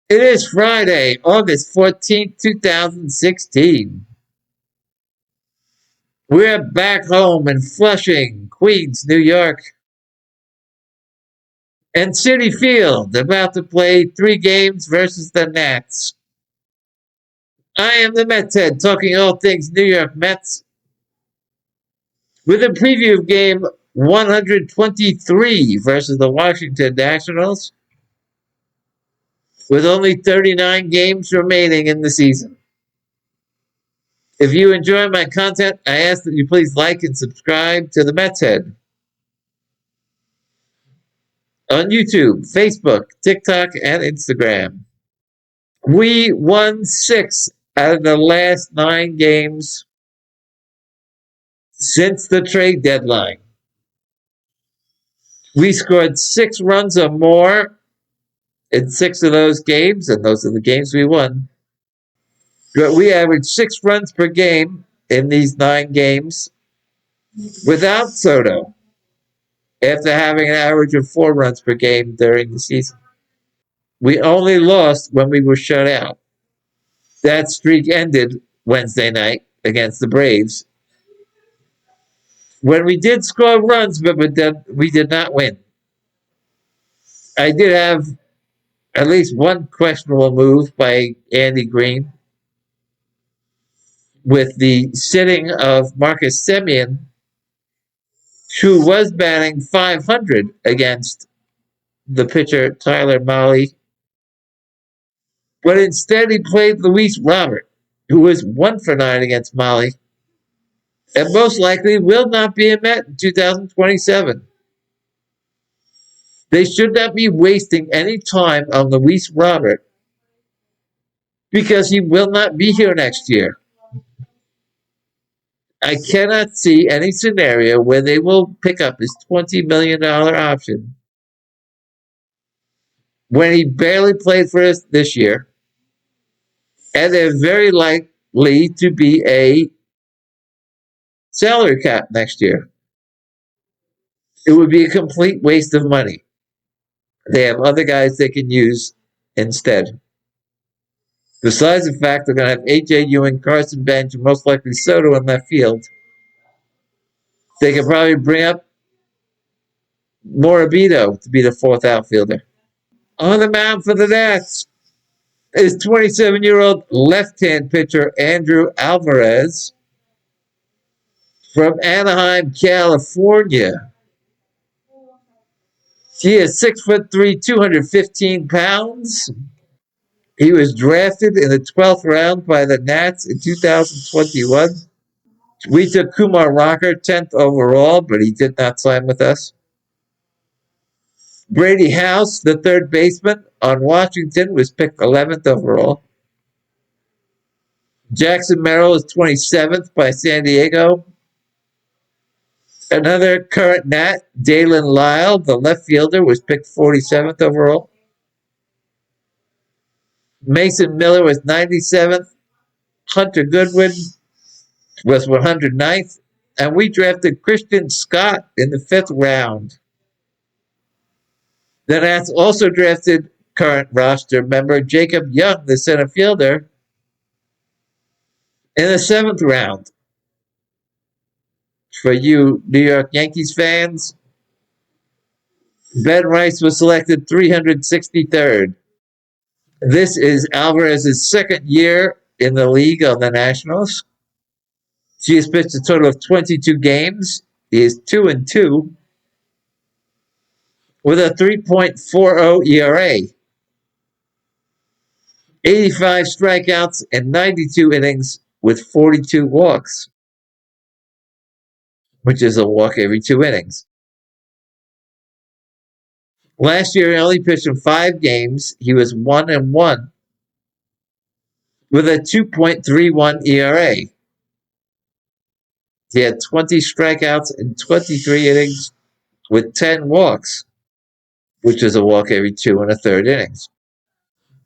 It is Friday, August 14th, 2016. We're back home in Flushing, Queens, New York, and CITI-FIELD, about to play 3 games versus the Nats. I am the METS'HEAD, talking all things New York Mets, with a preview of game 123 versus the Washington Nationals, with only 39 games remaining in the season. If you enjoy my content, I ask that you please like and subscribe to the METS'HEAD on YouTube, Facebook, TikTok, and Instagram. We won 6 out of the last 9 games since the trade deadline. We scored 6 runs or more in 6 of those games, and those are the games we won. But we averaged 6 runs per game in these 9 games without Soto, after having an average of 4 runs per game during the season. We only lost when we were shut out. That streak ended Wednesday night against the Braves, when we did score runs, but we did not win. I did have at least one questionable move by Andy Green, with the sitting of Marcus Semien, who was batting .500 against the pitcher Tyler Mahle, but instead he played Luis Robert, who was 1 for 9 against Mahle, and most likely will not be a Met in 2027. They should not be wasting any time on Luis Robert, because he will not be here next year. I cannot see any scenario where they will pick up his $20 million option when he barely played for us this year, and they're very likely to be a salary cap next year. It would be a complete waste of money. They have other guys they can use instead. Besides the fact they're going to have A.J. Ewing, Carson Bench, and most likely Soto in left field, they could probably bring up Morabito to be the 4th outfielder. On the mound for the Nats is 27-year-old left-hand pitcher Andrew Alvarez from Anaheim, California. He is 6'3", 215 pounds. He was drafted in the 12th round by the Nats in 2021. We took Kumar Rocker 10th overall, but he did not sign with us. Brady House, the third baseman on Washington, was picked 11th overall. Jackson Merrill is 27th by San Diego. Another current Nat, Dalen Lyle, the left fielder, was picked 47th overall. Mason Miller was 97th. Hunter Goodwin was 109th. And we drafted Christian Scott in the 5th round. The Nats also drafted current roster member Jacob Young, the center fielder, in the 7th round. For you New York Yankees fans, Ben Rice was selected 363rd. This is Alvarez's 2nd year in the league on the Nationals. He has pitched a total of 22 games. He is 2-2 with a 3.40 ERA, 85 strikeouts, and 92 innings with 42 walks, which is a walk every 2 innings. Last year, he only pitched in 5 games. He was 1-1 with a 2.31 ERA. He had 20 strikeouts and 23 innings with 10 walks, which is a walk every 2 1/3 innings.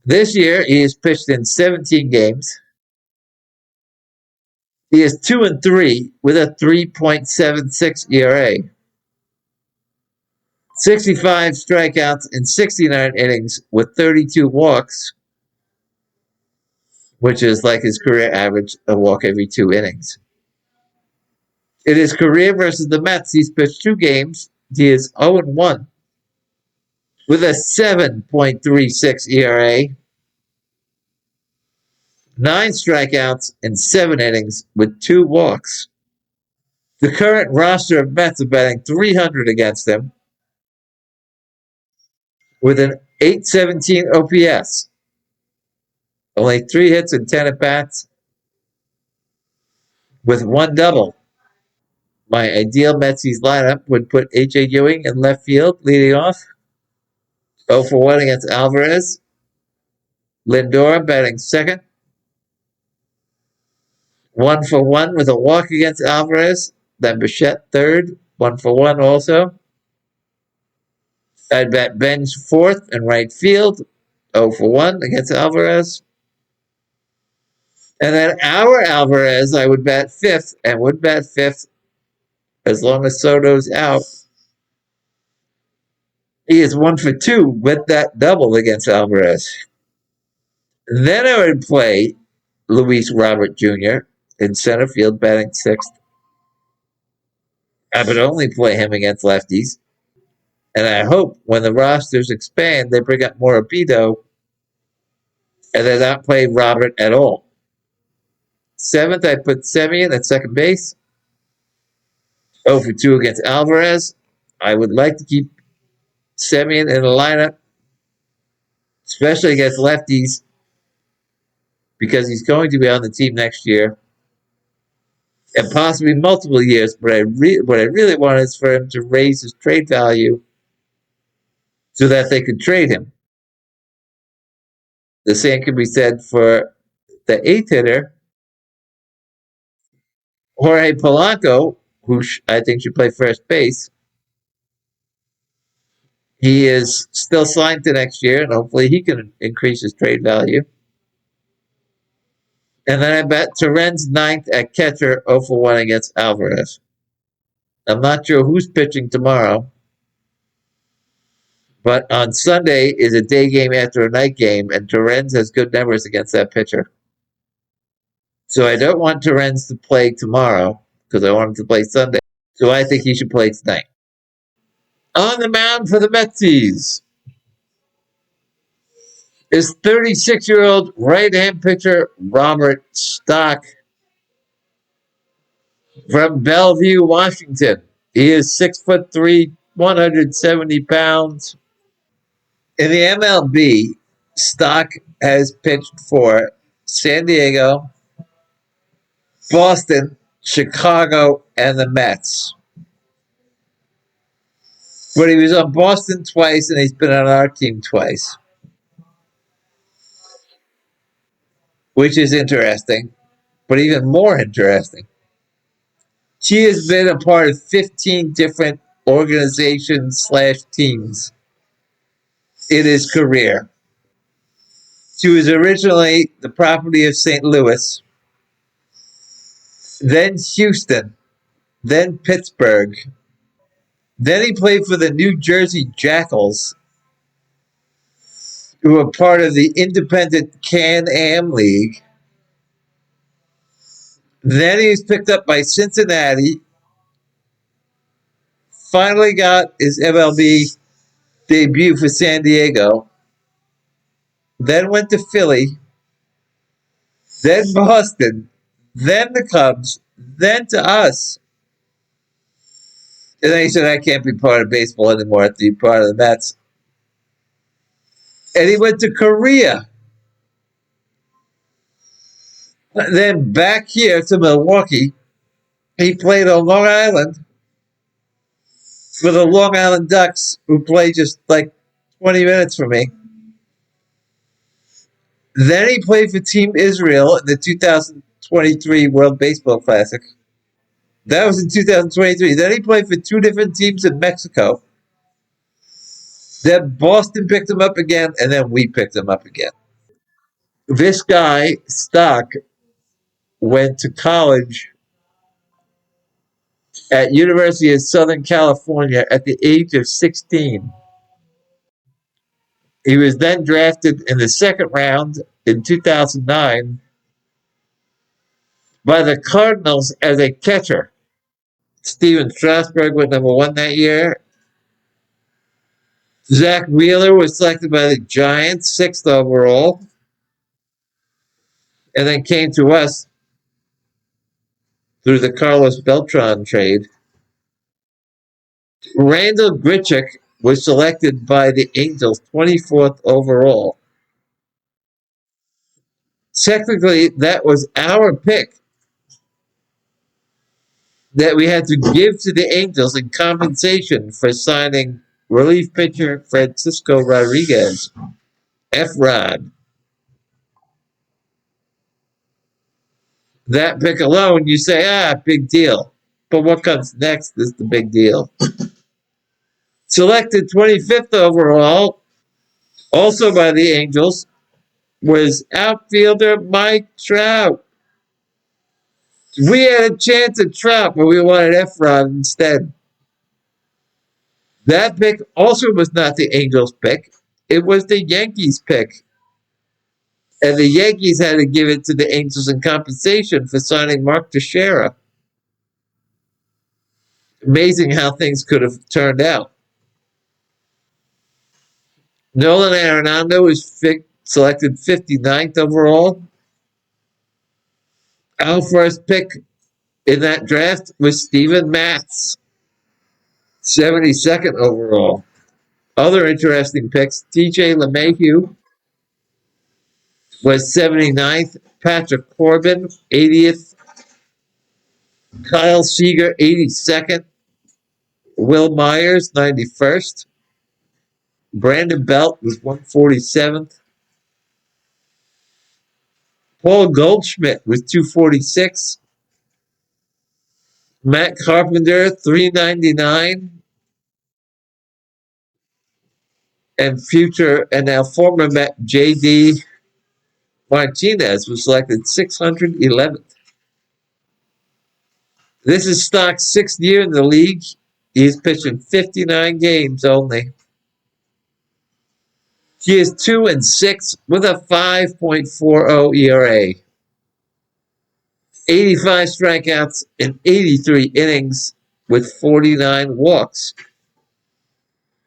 This year, he has pitched in 17 games. He is 2-3 with a 3.76 ERA, 65 strikeouts and 69 innings with 32 walks, which is like his career average, a walk every 2 innings. In his career versus the Mets, he's pitched 2 games. He is 0-1 with a 7.36 ERA, 9 strikeouts in 7 innings with 2 walks. The current roster of Mets are batting .300 against him with an .817 OPS. Only 3 hits and 10 at-bats with 1 double. My ideal Metsies lineup would put A.J. Ewing in left field leading off. 0-1 against Alvarez. Lindor batting second. 1-1 with a walk against Alvarez. Then Bichette third. 1-1 also. I'd bet Bench fourth in right field. 0-1 against Alvarez. And then our Alvarez, I would bet fifth, and would bet fifth as long as Soto's out. He is 1-2 with that double against Alvarez. Then I would play Luis Robert Jr. in center field, batting sixth. I would only play him against lefties. And I hope when the rosters expand, they bring up Morabito and they not play Robert at all. Seventh, I put Semien at second base. 0-2 against Alvarez. I would like to keep Semien in the lineup, especially against lefties, because he's going to be on the team next year and possibly multiple years. But what I really want is for him to raise his trade value so that they could trade him. The same can be said for the eighth hitter, Jorge Polanco, who I think should play first base. He is still signed to next year, and hopefully he can increase his trade value. And then I bet Torrens ninth at catcher, 0-1 against Alvarez. I'm not sure who's pitching tomorrow, but on Sunday is a day game after a night game, and Torrens has good numbers against that pitcher. So I don't want Torrens to play tomorrow because I want him to play Sunday. So I think he should play tonight. On the mound for the Metsies is 36-year-old right-hand pitcher Robert Stock from Bellevue, Washington. He is 6'3", 170 pounds. In the MLB, Stock has pitched for San Diego, Boston, Chicago, and the Mets. But he was on Boston twice, and he's been on our team twice, which is interesting, but even more interesting. He has been a part of 15 different organizations/teams in his career. She was originally the property of St. Louis, then Houston, then Pittsburgh. Then he played for the New Jersey Jackals, who were part of the independent Can-Am League. Then he was picked up by Cincinnati, finally got his MLB debut for San Diego, then went to Philly, then Boston, then the Cubs, then to us. And then he said, I can't be part of baseball anymore. I have to be part of the Mets. And he went to Korea. Then back here to Milwaukee. He played on Long Island for the Long Island Ducks, who play just like 20 minutes from me. Then he played for Team Israel in the 2023 World Baseball Classic. That was in 2023. Then he played for 2 different teams in Mexico. Then Boston picked him up again, and then we picked him up again. This guy, Stock, went to college at University of Southern California at the age of 16. He was then drafted in the second round in 2009 by the Cardinals as a catcher. Steven Strasburg went #1 that year. Zach Wheeler was selected by the Giants, 6th overall, and then came to us through the Carlos Beltran trade. Randall Grichuk was selected by the Angels, 24th overall. Technically, that was our pick that we had to give to the Angels in compensation for signing relief pitcher Francisco Rodriguez, F-Rod. That pick alone, you say, big deal. But what comes next is the big deal. Selected 25th overall, also by the Angels, was outfielder Mike Trout. We had a chance at Trout, but we wanted Efron instead. That pick also was not the Angels' pick. It was the Yankees' pick. And the Yankees had to give it to the Angels in compensation for signing Mark Teixeira. Amazing how things could have turned out. Nolan Arenado was selected 59th overall. Our first pick in that draft was Steven Matz, 72nd overall. Other interesting picks, TJ LeMahieu was 79th, Patrick Corbin, 80th, Kyle Seager, 82nd, Will Myers, 91st, Brandon Belt was 147th, Paul Goldschmidt was 246, Matt Carpenter, 399, and future and now former Met J.D. Martinez was selected 611th. This is Stock's 6th year in the league. He's pitched in 59 games only. He is 2-6 with a 5.40 ERA. 85 strikeouts in 83 innings with 49 walks,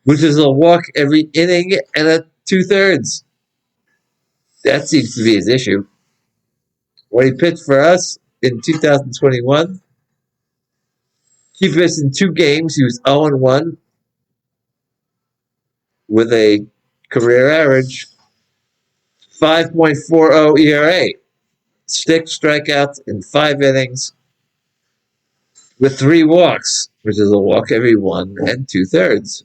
which is a walk every inning and a 2/3. That seems to be his issue. When he pitched for us in 2021, he pitched in 2 games. He was 0-1 with a career average 5.40 ERA. 6 strikeouts in 5 innings with 3 walks, which is a walk every 1 2/3.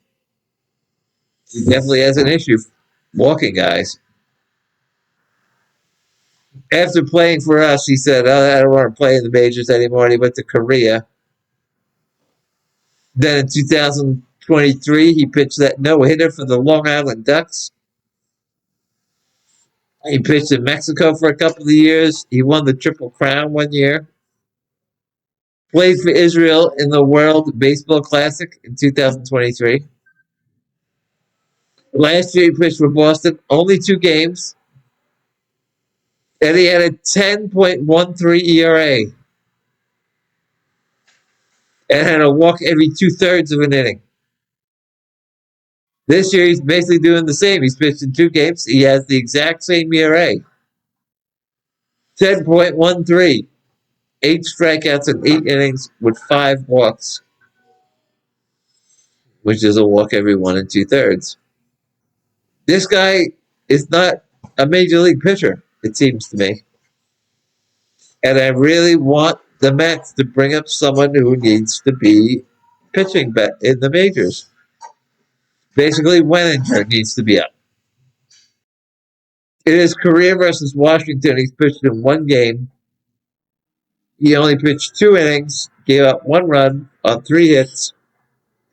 He definitely has an issue walking guys. After playing for us, he said, I don't want to play in the majors anymore. And he went to Korea. Then in 2023, he pitched that no-hitter for the Long Island Ducks. He pitched in Mexico for a couple of years. He won the Triple Crown one year. Played for Israel in the World Baseball Classic in 2023. Last year, he pitched for Boston, only 2 games. And he had a 10.13 ERA. And had a walk every 2/3 of an inning. This year, he's basically doing the same. He's pitched in 2 games. He has the exact same ERA. 10.13. 8 strikeouts in 8 innings with 5 walks, which is a walk every 1 2/3. This guy is not a major league pitcher, it seems to me. And I really want the Mets to bring up someone who needs to be pitching in the majors. Basically, Wenninger needs to be up. In his career versus Washington, he's pitched in 1 game. He only pitched 2 innings, gave up 1 run on 3 hits,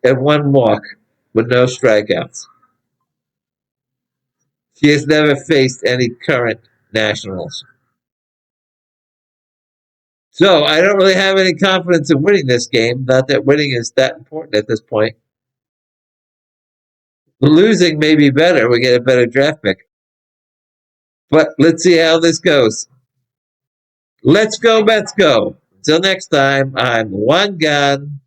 and 1 walk with no strikeouts. He has never faced any current Nationals. So I don't really have any confidence in winning this game. Not that winning is that important at this point. Losing may be better. We get a better draft pick. But let's see how this goes. Let's go, let's go. Till next time, I'm One Gun.